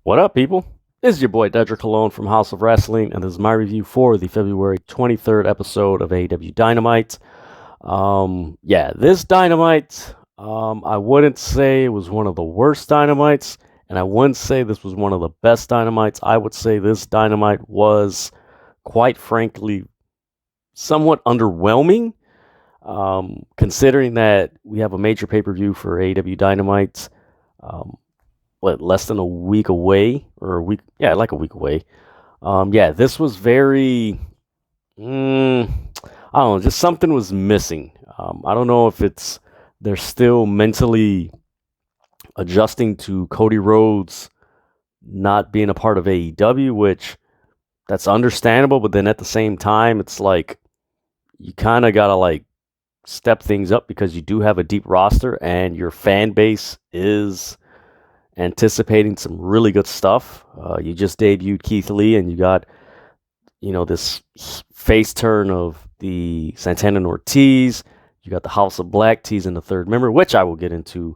What up, people? This is your boy Dedrian from House of Wrestling, and this is my review for the February 23rd episode of AEW Dynamite. This Dynamite, I wouldn't say it was one of the worst Dynamites, and I wouldn't say this was one of the best Dynamites. I would say this Dynamite was, quite frankly, somewhat underwhelming, considering that we have a major pay-per-view for AEW Dynamite. Less than a week away, or like a week away. This was very, I don't know, just something was missing. I don't know if they're still mentally adjusting to Cody Rhodes not being a part of AEW, which that's understandable, but then at the same time, it's like, you kind of gotta like step things up because you do have a deep roster and your fan base is anticipating some really good stuff. You just debuted Keith Lee, and you got, this face turn of the Santana and Ortiz. You got the House of Black teasing the third member, which I will get into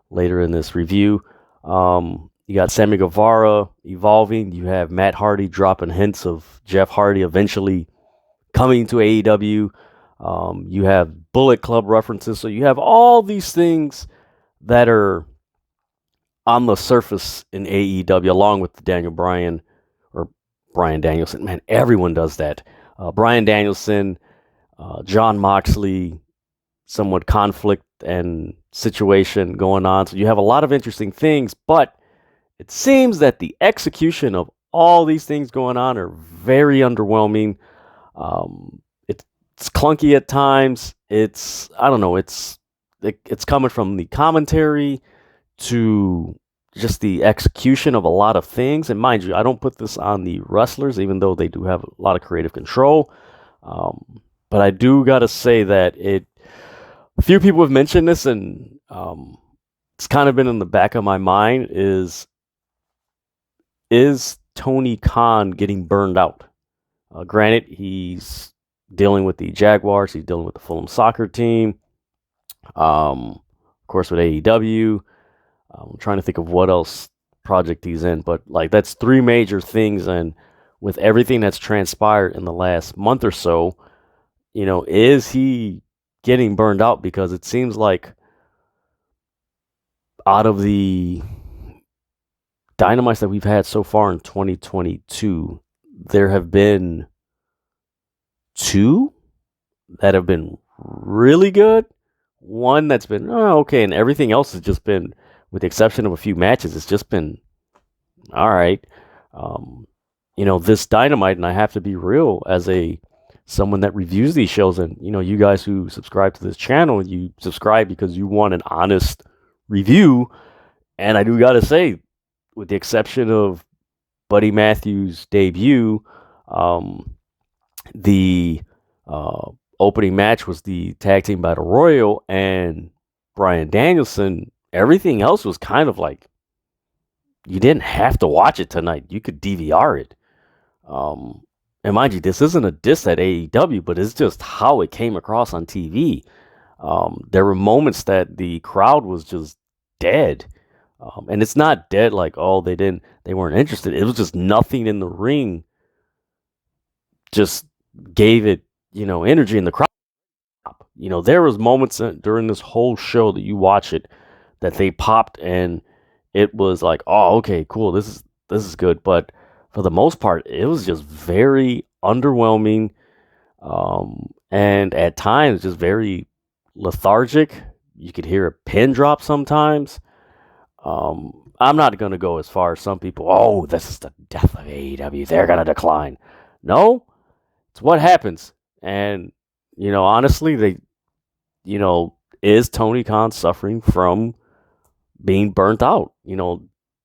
later in this review. You got Sammy Guevara evolving. You have Matt Hardy dropping hints of Jeff Hardy eventually coming to AEW. You have Bullet Club references. So you have all these things that are on the surface in AEW, along with Brian Danielson. Man, everyone does that. Brian Danielson, Jon Moxley, somewhat conflict and situation going on. So you have a lot of interesting things, but it seems that the execution of all these things going on are very underwhelming. It's clunky at times. It's coming from the commentary to just the execution of a lot of things. And mind you, I don't put this on the wrestlers, even though they do have a lot of creative control. But I do got to say that a few people have mentioned this, and it's kind of been in the back of my mind is Tony Khan getting burned out? Granted, he's dealing with the Jaguars. He's dealing with the Fulham soccer team. Of course, with AEW. I'm trying to think of what else project he's in, but like that's three major things. And with everything that's transpired in the last month or so, is he getting burned out? Because it seems like out of the Dynamites that we've had so far in 2022, there have been two that have been really good. One that's been okay, and everything else has just been, with the exception of a few matches, it's just been all right. This Dynamite, and I have to be real as someone that reviews these shows, and you guys who subscribe to this channel, you subscribe because you want an honest review. And I do got to say, with the exception of Buddy Matthews' debut, the opening match was the Tag Team Battle Royal, and Brian Danielson. Everything else was kind of like, you didn't have to watch it tonight. You could DVR it. And mind you, this isn't a diss at AEW, but it's just how it came across on TV. There were moments that the crowd was just dead. And it's not dead like, they weren't interested. It was just nothing in the ring just gave it, energy in the crowd. There was moments during this whole show that you watch it that they popped, and it was like, oh, okay, cool, this is good. But for the most part, it was just very underwhelming, and at times just very lethargic. You could hear a pin drop sometimes. I'm not going to go as far as some people, oh, this is the death of AEW, they're going to decline. No, it's what happens. And, honestly, is Tony Khan suffering from being burnt out?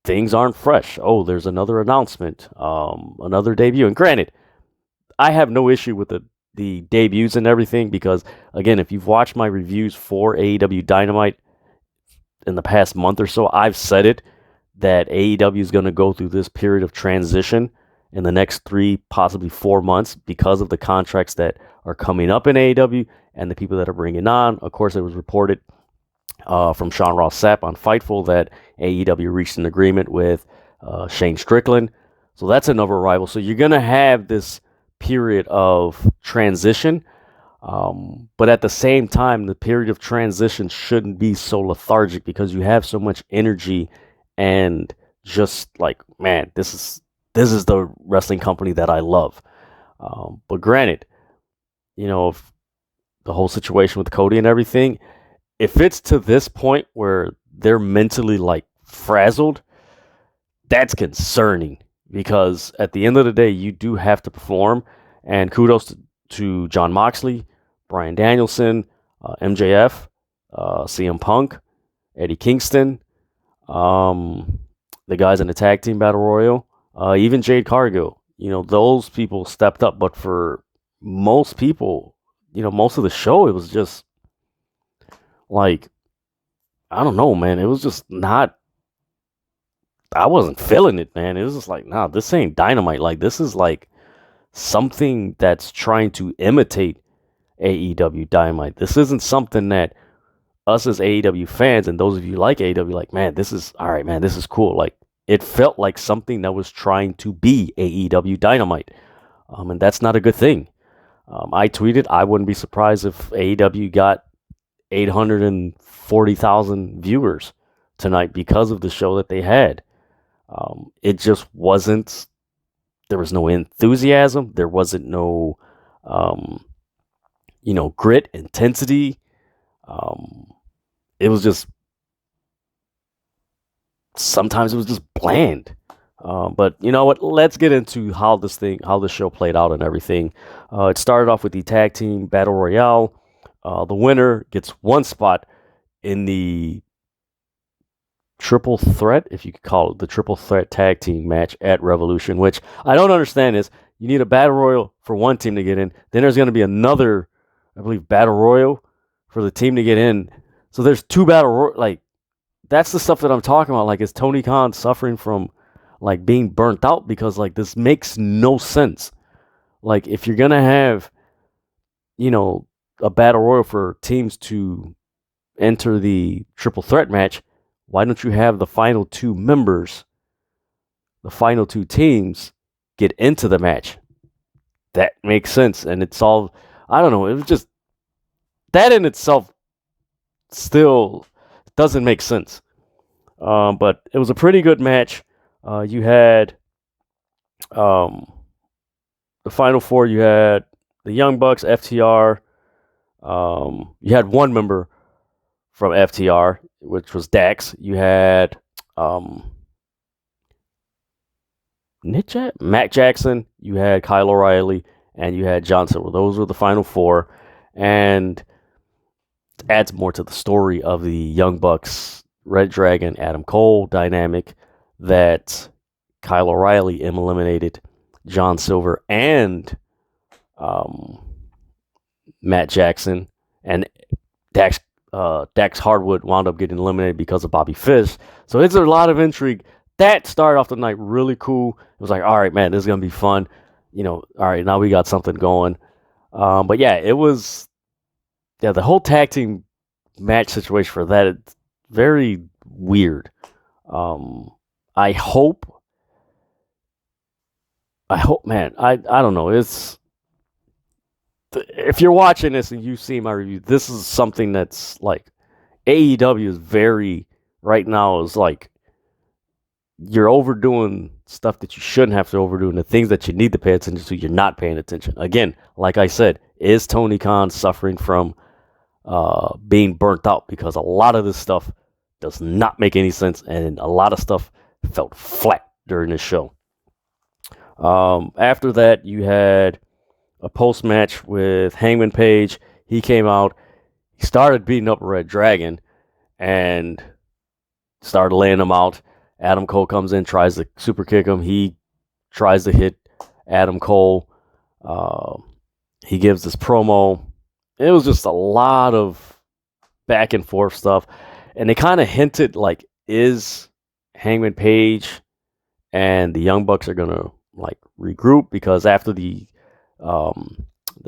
Things aren't fresh. Oh, there's another announcement, another debut. And granted, I have no issue with the debuts and everything, because, again, if you've watched my reviews for AEW Dynamite in the past month or so, I've said it, that AEW is going to go through this period of transition in the next 3, possibly 4 months, because of the contracts that are coming up in AEW and the people that are bringing on. Of course, it was reported from Sean Ross Sapp on Fightful that AEW reached an agreement with Shane Strickland. So that's another rival. So you're going to have this period of transition. But at the same time, the period of transition shouldn't be so lethargic because you have so much energy and just like, man, this is the wrestling company that I love. But granted, if the whole situation with Cody and everything, if it's to this point where they're mentally like frazzled, that's concerning because at the end of the day, you do have to perform. And kudos to Jon Moxley, Bryan Danielson, MJF, CM Punk, Eddie Kingston, the guys in the tag team battle royal, even Jade Cargill. Those people stepped up. But for most people, most of the show, it was just like, I don't know, man. It was just not. I wasn't feeling it, man. It was just like, nah, this ain't Dynamite. Like, this is like something that's trying to imitate AEW Dynamite. This isn't something that us as AEW fans and those of you like AEW, like, man, this is all right, man. This is cool. Like, it felt like something that was trying to be AEW Dynamite, and that's not a good thing. I tweeted, I wouldn't be surprised if AEW got 840,000 viewers tonight because of the show that they had. It just wasn't. There was no enthusiasm. There wasn't no, grit, intensity. It was just. Sometimes it was just bland. But you know what? Let's get into how the show played out and everything. It started off with the tag team battle royale. The winner gets one spot in the triple threat, if you could call it the triple threat tag team match at Revolution, which I don't understand is you need a battle royal for one team to get in. Then there's going to be another, I believe, battle royal for the team to get in. So there's two battle royal. Like, that's the stuff that I'm talking about. Like, is Tony Khan suffering from like being burnt out? Because like this makes no sense. Like, if you're going to have, a battle royal for teams to enter the triple threat match, why don't you have the final two members, the final two teams, get into the match? That makes sense. And it's all, I don't know, it was just, that in itself still doesn't make sense. But it was a pretty good match. You had the final four, you had the Young Bucks, FTR. You had one member from FTR, which was Dax. You had Matt Jackson, you had Kyle O'Reilly, and you had John Silver. Those were the final four. And adds more to the story of the Young Bucks, Red Dragon, Adam Cole dynamic, that Kyle O'Reilly eliminated John Silver and Matt Jackson, and Dax Hardwood wound up getting eliminated because of Bobby Fish. So it's a lot of intrigue. That started off the night really cool. It was like, all right, man, this is going to be fun. All right, now we got something going. But yeah, it was, the whole tag team match situation for that, it's very weird. I hope, man, I don't know. If you're watching this and you see my review, this is something that's like, AEW is very, right now, is like, you're overdoing stuff that you shouldn't have to overdo, and the things that you need to pay attention to, you're not paying attention. Again, like I said, is Tony Khan suffering from being burnt out? Because a lot of this stuff does not make any sense, and a lot of stuff felt flat during this show. After that, you had a post-match with Hangman Page. He came out, he started beating up Red Dragon, and started laying him out. Adam Cole comes in, tries to super kick him. He tries to hit Adam Cole. He gives this promo. It was just a lot of back and forth stuff. And they kind of hinted, like, is Hangman Page and the Young Bucks are going to, like, regroup? Because after the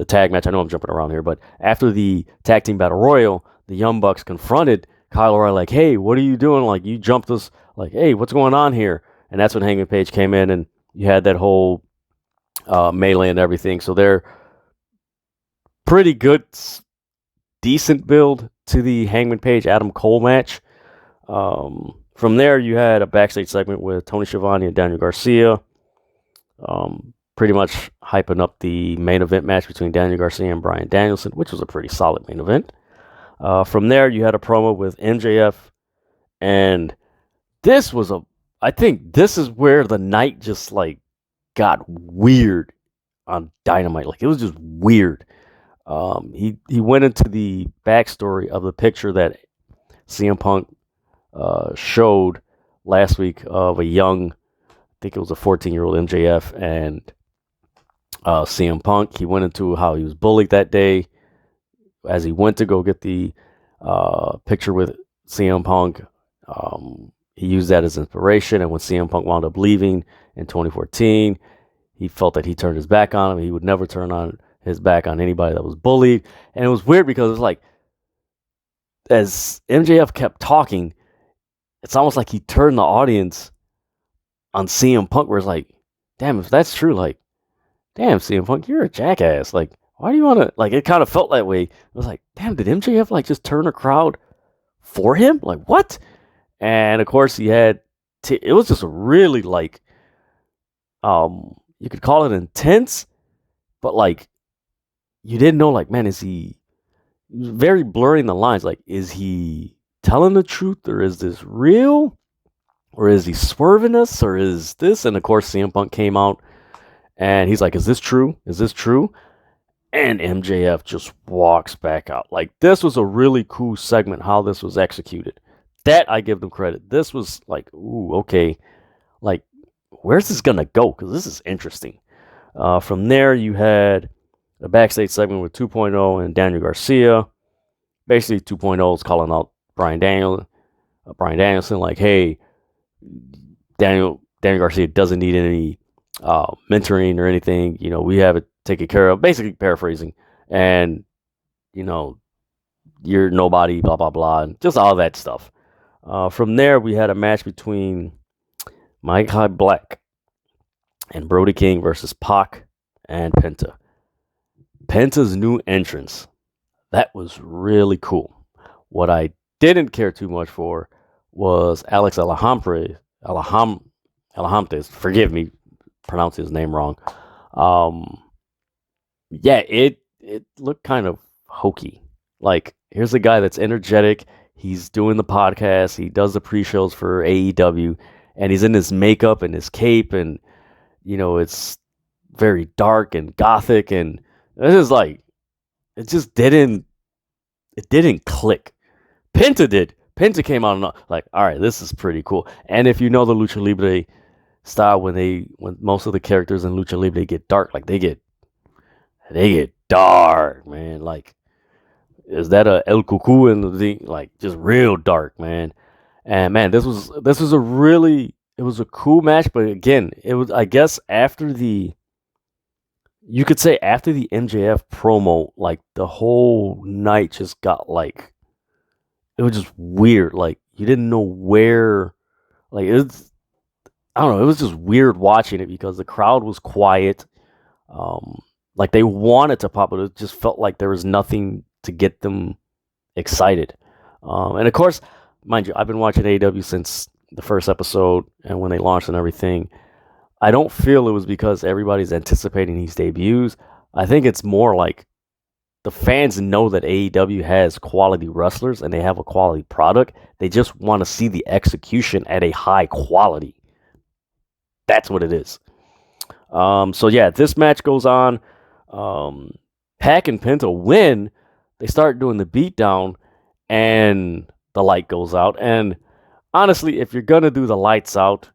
tag match, I know I'm jumping around here, but after the tag team battle royal, the Young Bucks confronted Kyle O'Reilly, like, hey, what are you doing? Like, you jumped us. Like, hey, what's going on here? and that's when Hangman Page came in, and you had that whole melee and everything. So they're pretty good, decent build to the Hangman Page Adam Cole match. From there, you had a backstage segment with Tony Schiavone and Daniel Garcia, pretty much hyping up the main event match between Daniel Garcia and Bryan Danielson, which was a pretty solid main event. From there, you had a promo with MJF, and I think this is where the night just like got weird on Dynamite. Like, it was just weird. He went into the backstory of the picture that CM Punk showed last week of a young, I think it was a 14-year-old MJF and CM Punk. He went into how he was bullied that day as he went to go get the picture with CM Punk. He used that as inspiration, and when CM Punk wound up leaving in 2014, he felt that he turned his back on him. He would never turn on his back on anybody that was bullied. And it was weird because it was like, as MJF kept talking, it's almost like he turned the audience on CM Punk, where it's like, damn, if that's true, like, damn, CM Punk, you're a jackass. Like, why do you want to, like, it kind of felt that way. It was like, damn, did MJF, like, just turn a crowd for him? Like, what? And, of course, he had, it was just a really, like, you could call it intense, but, like, you didn't know, like, man, is he very blurring the lines. Like, is he telling the truth, or is this real? Or is he swerving us, or is this? And, of course, CM Punk came out, and he's like, is this true? Is this true? And MJF just walks back out. Like, this was a really cool segment, how this was executed. That, I give them credit. This was like, ooh, okay. Like, where's this going to go? Because this is interesting. From there, you had a backstage segment with 2.0 and Daniel Garcia. Basically, 2.0 is calling out Bryan Danielson, like, hey, Daniel Garcia doesn't need any mentoring or anything. You know, we have it taken care of. Basically, paraphrasing. And, you know, you're nobody, blah, blah, blah, and just all that stuff. From there, we had a match between Malachi Black and Brody King versus Pac and Penta. Penta's new entrance, that was really cool. What I didn't care too much for was Alex Alahamtes, forgive me, pronouncing his name wrong. Yeah, it looked kind of hokey. Like, here's a guy that's energetic. He's doing the podcast. He does the pre-shows for AEW, and he's in his makeup and his cape, and, you know, it's very dark and gothic, and this is like, it just didn't click. Penta did. Penta came out and like, all right, this is pretty cool. And if you know the Lucha Libre style, when most of the characters in Lucha Libre get dark, like, they get dark, man. Like, is that a El Cuckoo in the, like, just real dark, man. And man, this was a cool match, but again, it was, I guess, you could say after the MJF promo, like, the whole night just got, like, it was just weird. Like, you didn't know where, like, I don't know, it was just weird watching it because the crowd was quiet. Like, they wanted to pop, but it just felt like there was nothing to get them excited. And of course, mind you, I've been watching AEW since the first episode and when they launched and everything. I don't feel it was because everybody's anticipating these debuts. I think it's more like the fans know that AEW has quality wrestlers and they have a quality product. They just want to see the execution at a high quality. That's what it is. So yeah, this match goes on. Pac and Penta win. They start doing the beatdown, and the light goes out. And honestly, if you're going to do the lights out,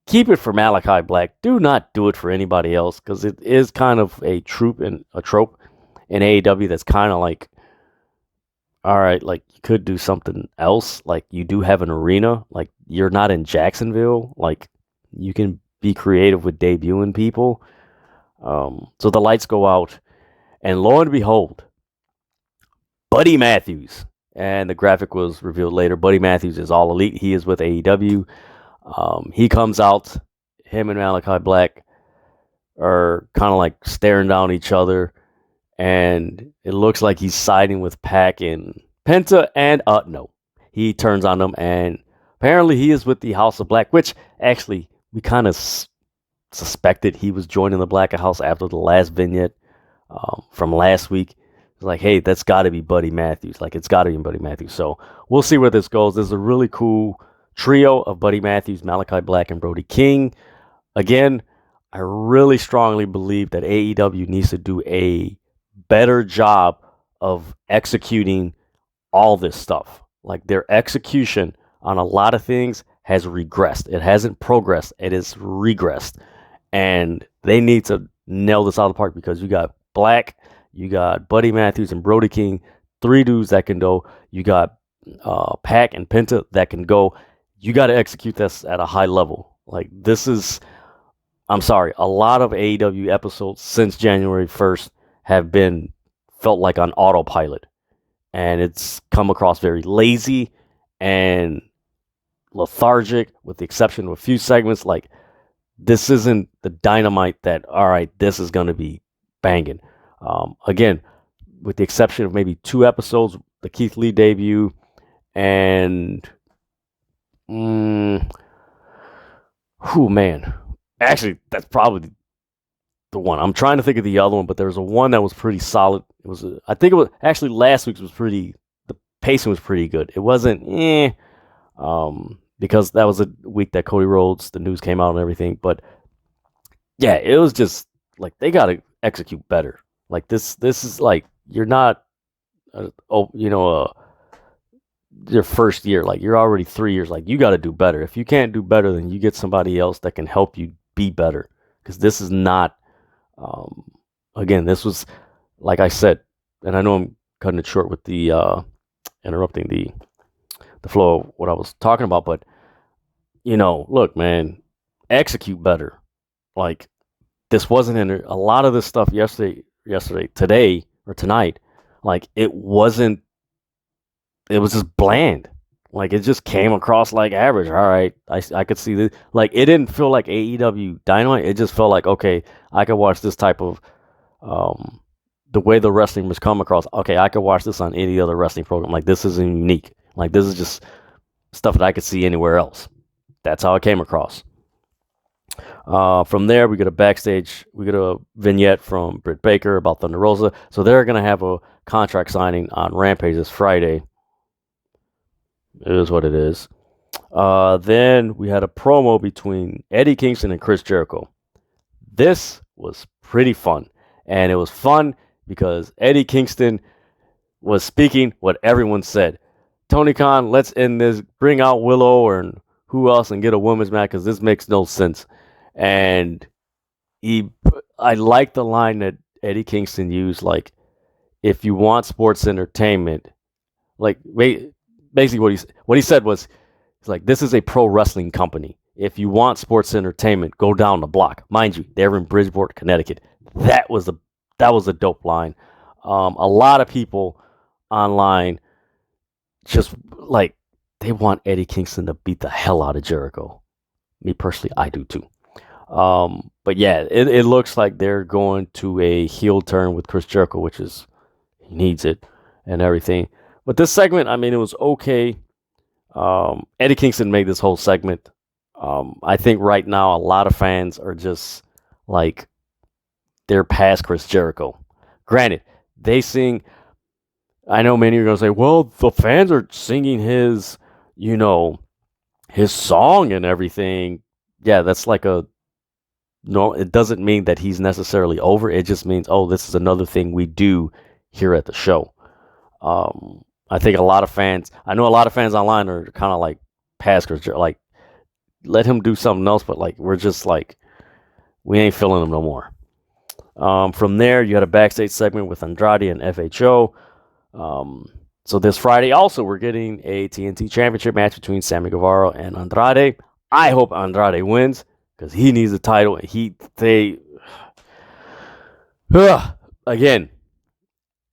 keep it for Malachi Black. Do not do it for anybody else, because it is kind of a trope in AEW that's kind of like, all right, like, you could do something else. Like, you do have an arena. Like, you're not in Jacksonville. Like, you can be creative with debuting people. So the lights go out, and lo and behold, Buddy Matthews, and the graphic was revealed later. Buddy Matthews is All Elite. He is with AEW. He comes out, him and Malachi Black are kind of like staring down each other, and it looks like he's siding with Pac and Penta, and no, he turns on them, and apparently he is with the House of Black, which actually we kind of suspected he was joining the Black House after the last vignette from last week. It's like, hey, that's got to be Buddy Matthews. Like, it's got to be Buddy Matthews. So we'll see where this goes. This is a really cool trio of Buddy Matthews, Malachi Black, and Brody King. Again, I really strongly believe that AEW needs to do a better job of executing all this stuff. Like, their execution on a lot of things has regressed. It hasn't progressed. It has regressed. And they need to nail this out of the park, because you got Black, you got Buddy Matthews and Brody King, 3 dudes that can go. You got Pac and Penta that can go. You got to execute this at a high level. Like, this is, I'm sorry, a lot of AEW episodes since January 1st have felt like on autopilot. And it's come across very lazy and lethargic, with the exception of a few segments. Like, this isn't the Dynamite that, all right, this is going to be banging. Again, with the exception of maybe 2 episodes, the Keith Lee debut, and man, actually, that's probably the one. I'm trying to think of the other one, but there was a one that was pretty solid. I think it was actually last week's was pretty. The pacing was pretty good. It wasn't because that was a week that Cody Rhodes, the news came out and everything. But yeah, it was just like they got to execute better. Like, this is like, you're not, your first year. Like, you're already 3 years. Like, you got to do better. If you can't do better, then you get somebody else that can help you be better. Because this is not, again, this was, like I said, and I know I'm cutting it short with the interrupting the flow of what I was talking about, but look, man, execute better. Like, this wasn't in a lot of this stuff today or tonight. Like, it was just bland. Like, it just came across like average. All right, I could see this. Like, it didn't feel like AEW Dynamite. It just felt like, okay, I could watch this type of the way the wrestling was come across. Okay, I could watch this on any other wrestling program. Like, this isn't unique. Like, this is just stuff that I could see anywhere else. That's how it came across. From there, we get a vignette from Britt Baker about Thunder Rosa. So they're going to have a contract signing on Rampage this Friday. It is what it is. Then we had a promo between Eddie Kingston and Chris Jericho. This was pretty fun. And it was fun because Eddie Kingston was speaking what everyone said. Tony Khan, let's end this. Bring out Willow or who else and get a women's match, because this makes no sense. And I like the line that Eddie Kingston used, like, if you want sports entertainment, like, basically what he said was, he's like, this is a pro wrestling company. If you want sports entertainment, go down the block. Mind you, they're in Bridgeport, Connecticut. That was a dope line. A lot of people online just, like, they want Eddie Kingston to beat the hell out of Jericho. Me personally, I do too. But yeah, it looks like they're going to a heel turn with Chris Jericho, which is, he needs it and everything. But this segment, I mean, it was okay. Eddie Kingston made this whole segment. I think right now a lot of fans are just like, they're past Chris Jericho. Granted, they sing. I know many are going to say, well, the fans are singing his song and everything. Yeah, that's like no, it doesn't mean that he's necessarily over. It just means, oh, this is another thing we do here at the show. I think a lot of fans online are kind of like past Chris Jericho, like, let him do something else, but like, we're just like, we ain't feeling him no more. From there, you had a backstage segment with Andrade and FHO. So this Friday also, we're getting a TNT Championship match between Sammy Guevara and Andrade. I hope Andrade wins, because he needs a title. Again,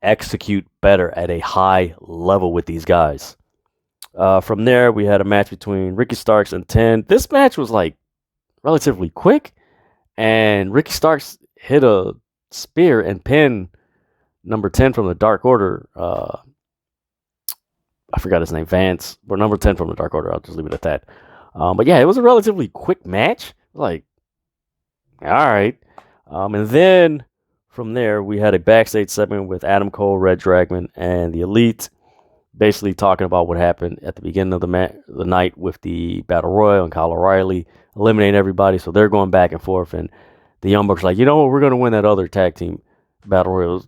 execute better at a high level with these guys. From there, we had a match between Ricky Starks and 10. This match was like relatively quick, and Ricky Starks hit a spear and pinned number 10 from the Dark Order. I forgot his name, Vance, or number 10 from the Dark Order. I'll just leave it at that. But yeah, it was a relatively quick match. Like, all right. And then from there, we had a backstage segment with Adam Cole, Red Dragon, and the Elite, basically talking about what happened at the beginning of the night with the Battle Royal and Kyle O'Reilly eliminating everybody. So they're going back and forth, and the Young Bucks are like, you know what, we're going to win that other tag team Battle Royals.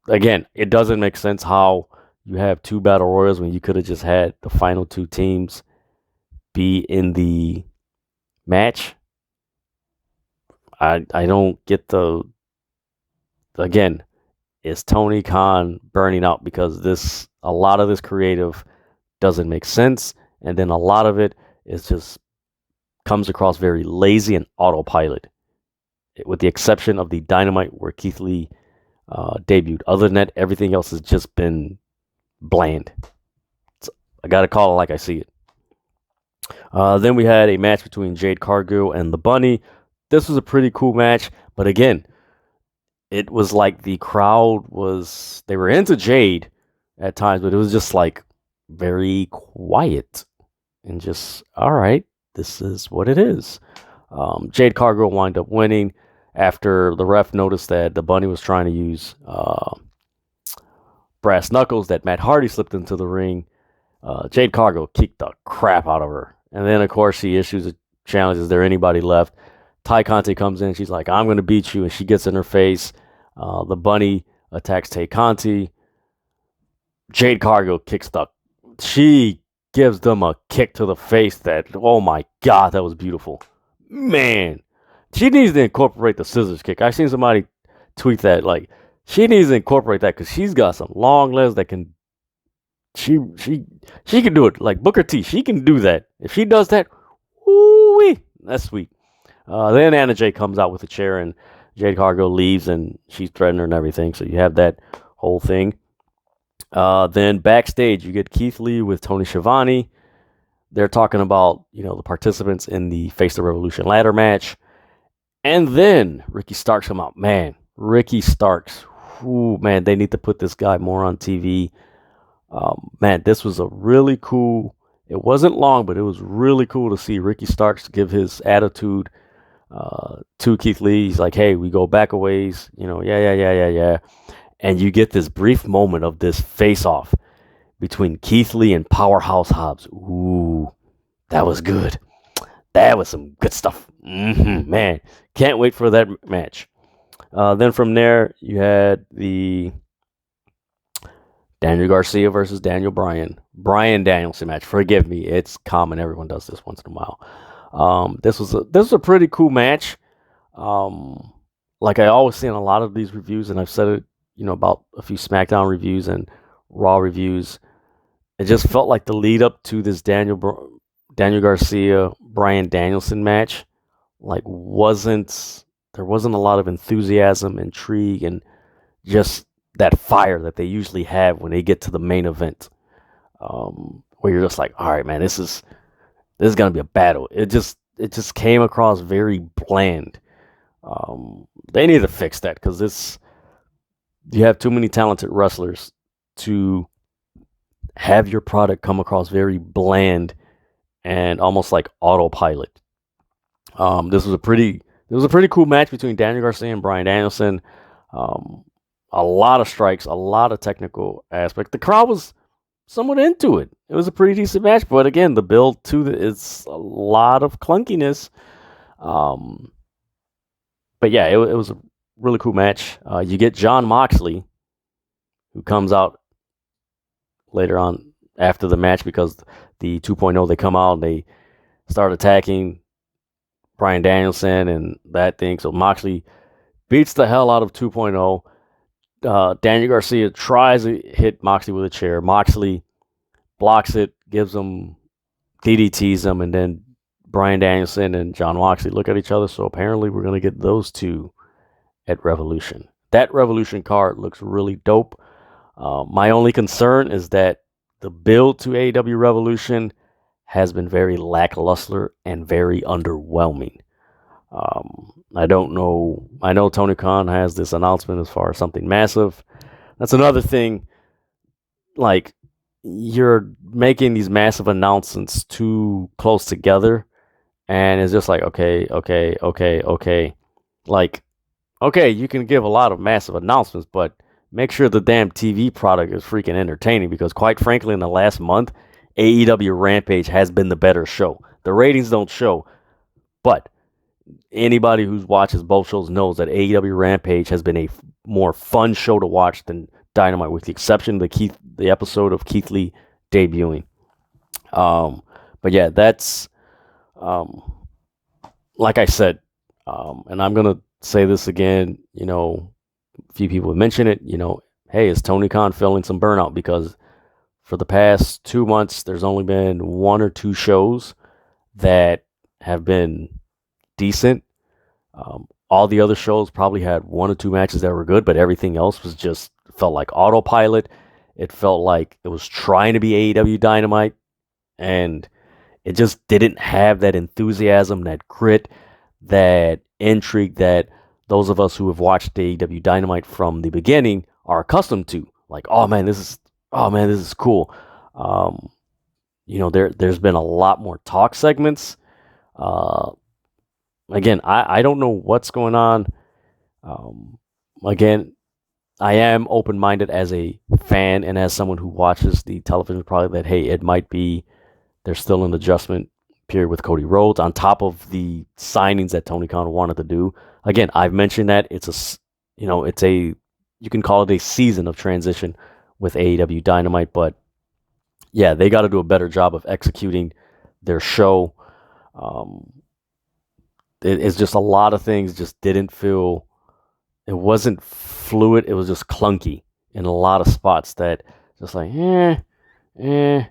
Again, it doesn't make sense how you have two Battle Royals when you could have just had the final two teams be in the match. I don't get again, is Tony Khan burning out because a lot of this creative doesn't make sense, and then a lot of it is just comes across very lazy and autopilot, with the exception of the Dynamite where Keith Lee debuted. Other than that, everything else has just been bland. I gotta call it like I see it. Then we had a match between Jade Cargill and the Bunny. This was a pretty cool match, but again, it was like the crowd they were into Jade at times, but it was just like very quiet and just, all right, this is what it is. Jade Cargill wound up winning after the ref noticed that the Bunny was trying to use brass knuckles that Matt Hardy slipped into the ring. Jade Cargill kicked the crap out of her. And then, of course, she issues a challenge. Is there anybody left? Tay Conti comes in. She's like, I'm going to beat you. And she gets in her face. The Bunny attacks Tay Conti. Jade Cargill she gives them a kick to the face that, oh my God, that was beautiful. Man, she needs to incorporate the scissors kick. I've seen somebody tweet that, like, she needs to incorporate that because she's got some long legs that can, she can do it. Like Booker T, she can do that. If she does that, woo-wee, that's sweet. Then Anna Jay comes out with a chair and Jade Cargill leaves and she's threatening her and everything. So you have that whole thing. Then backstage, you get Keith Lee with Tony Schiavone. They're talking about, the participants in the Face the Revolution ladder match. And then Ricky Starks come out. Man, Ricky Starks. Ooh, man, they need to put this guy more on TV. Man, this was a really cool. It wasn't long, but it was really cool to see Ricky Starks give his attitude to Keith Lee. He's like, hey, we go back a ways. Yeah. And you get this brief moment of this face-off between Keith Lee and Powerhouse Hobbs. Ooh, that was good. That was some good stuff. Man, can't wait for that match. Then from there, you had the Daniel Garcia versus Bryan Danielson match. Forgive me, it's common. Everyone does this once in a while. This was a pretty cool match. Like I always say in a lot of these reviews, and I've said it, about a few SmackDown reviews and Raw reviews. It just felt like the lead up to this Daniel Garcia Bryan Danielson match, like there wasn't a lot of enthusiasm, intrigue, and just that fire that they usually have when they get to the main event, where you're just like, all right, man, this is gonna be a battle. It just came across very bland. They need to fix that because you have too many talented wrestlers to have your product come across very bland and almost like autopilot. This was a pretty cool match between Daniel Garcia and Bryan Danielson. A lot of strikes, a lot of technical aspect. The crowd was somewhat into it. It was a pretty decent match, but again, the build to it's a lot of clunkiness. But yeah, it was a really cool match. You get Jon Moxley, who comes out later on after the match because the 2.0, they come out and they start attacking Bryan Danielson and that thing. So Moxley beats the hell out of 2.0. Daniel Garcia tries to hit Moxley with a chair. Moxley blocks it, gives him DDTs him, and then Bryan Danielson and Jon Moxley look at each other. So apparently we're going to get those two at Revolution. That Revolution card looks really dope. My only concern is that the build to AEW Revolution has been very lackluster and very underwhelming. I don't know. I know Tony Khan has this announcement as far as something massive. That's another thing. Like, you're making these massive announcements too close together, and it's just like, okay. Like, okay, you can give a lot of massive announcements, but make sure the damn TV product is freaking entertaining, because quite frankly, in the last month, AEW Rampage has been the better show. The ratings don't show, but anybody who watches both shows knows that AEW Rampage has been a more fun show to watch than Dynamite, with the exception of the episode of Keith Lee debuting. But yeah, that's like I said, and I'm gonna say this again. A few people have mentioned it. Hey, is Tony Khan feeling some burnout? Because for the past 2 months, there's only been 1 or 2 shows that have been decent. All the other shows probably had 1 or 2 matches that were good, but everything else was just felt like autopilot. It felt like it was trying to be AEW Dynamite, and it just didn't have that enthusiasm, that grit, that intrigue that those of us who have watched AEW Dynamite from the beginning are accustomed to. Like, oh man, this is cool. There's been a lot more talk segments. Again, I don't know what's going on. Again, I am open-minded as a fan and as someone who watches the television product, that, hey, it might be there's still an adjustment period with Cody Rhodes on top of the signings that Tony Khan wanted to do. Again, I've mentioned that you can call it a season of transition with AEW Dynamite, but yeah, they got to do a better job of executing their show. It's just a lot of things just didn't feel. It wasn't fluid. It was just clunky in a lot of spots that just like, and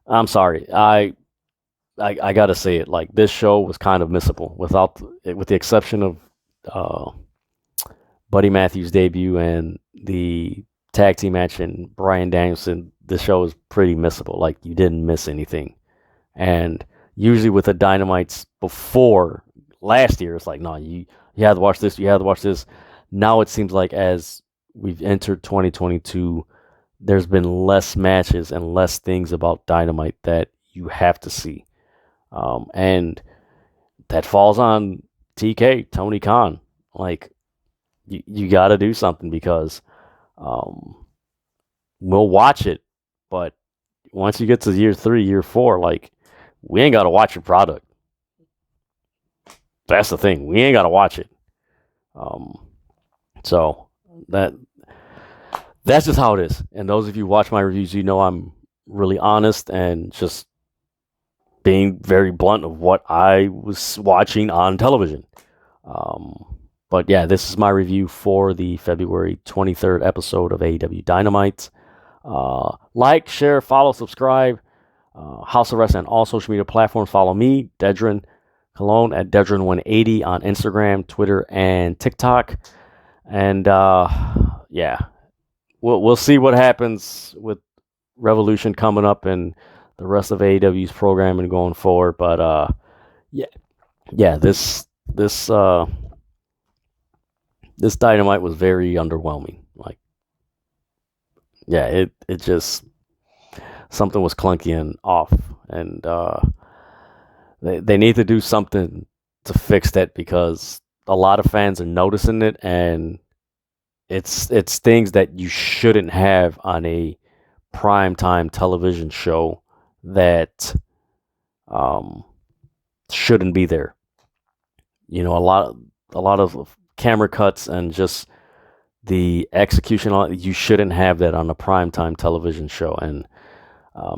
I'm sorry. I gotta say it. Like, this show was kind of missable with the exception of Buddy Matthews' debut and the tag team match and Bryan Danielson. The show was pretty missable. Like, you didn't miss anything. And usually with the Dynamites before last year, it's like, no, you had to watch this, you had to watch this. Now it seems like as we've entered 2022, there's been less matches and less things about Dynamite that you have to see. And that falls on TK, Tony Khan. Like, you got to do something, because we'll watch it, but once you get to year 3, year 4, like, we ain't got to watch your product. That's the thing. We ain't got to watch it. So that's just how it is. And those of you who watch my reviews, I'm really honest and just being very blunt of what I was watching on television. But yeah, this is my review for the February 23rd episode of AEW Dynamite. Like, share, follow, subscribe. House of Wrestling on all social media platforms. Follow me, Dedrian Cologne, at Dedrian180 on Instagram, Twitter, and TikTok. And yeah, we'll see what happens with Revolution coming up and the rest of AEW's programming going forward. But yeah, this Dynamite was very underwhelming. Like, yeah, it just, something was clunky and off, and they need to do something to fix that, because a lot of fans are noticing it, and it's things that you shouldn't have on a primetime television show that shouldn't be there. A lot of camera cuts and just the execution. You shouldn't have that on a primetime television show, and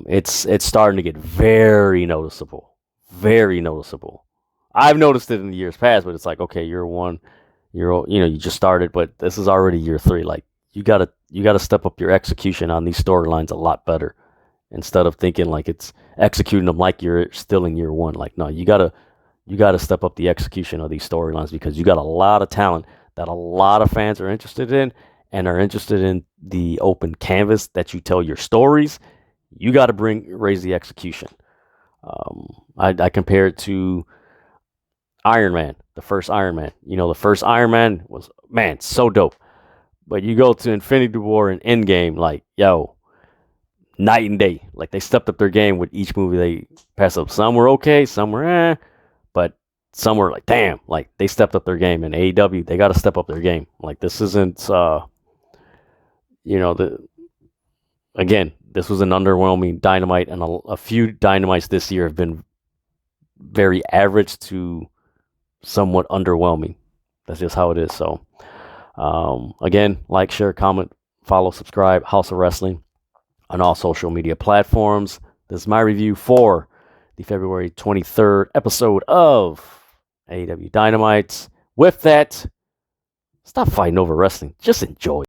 it's starting to get very noticeable. Very noticeable. I've noticed it in the years past, but it's like, okay, year 1, you just started, but this is already year 3. Like, you gotta step up your execution on these storylines a lot better, instead of thinking like it's executing them like you're still in year 1. Like, no, you gotta step up the execution of these storylines, because you got a lot of talent that a lot of fans are interested in, and are interested in the open canvas that you tell your stories, you got to raise the execution. I compare it to Iron Man, the first Iron Man. The first Iron Man was, man, so dope. But you go to Infinity War and Endgame, like, yo, night and day. Like, they stepped up their game with each movie they passed up. Some were okay, some were but some were like, damn, like, they stepped up their game. And AEW, they got to step up their game. Like, this isn't, again, this was an underwhelming Dynamite, and a few Dynamites this year have been very average to somewhat underwhelming. That's just how it is. So, again, like, share, comment, follow, subscribe, House of Wrestling on all social media platforms. This is my review for the February 23rd episode of AEW Dynamite. With that, stop fighting over wrestling. Just enjoy.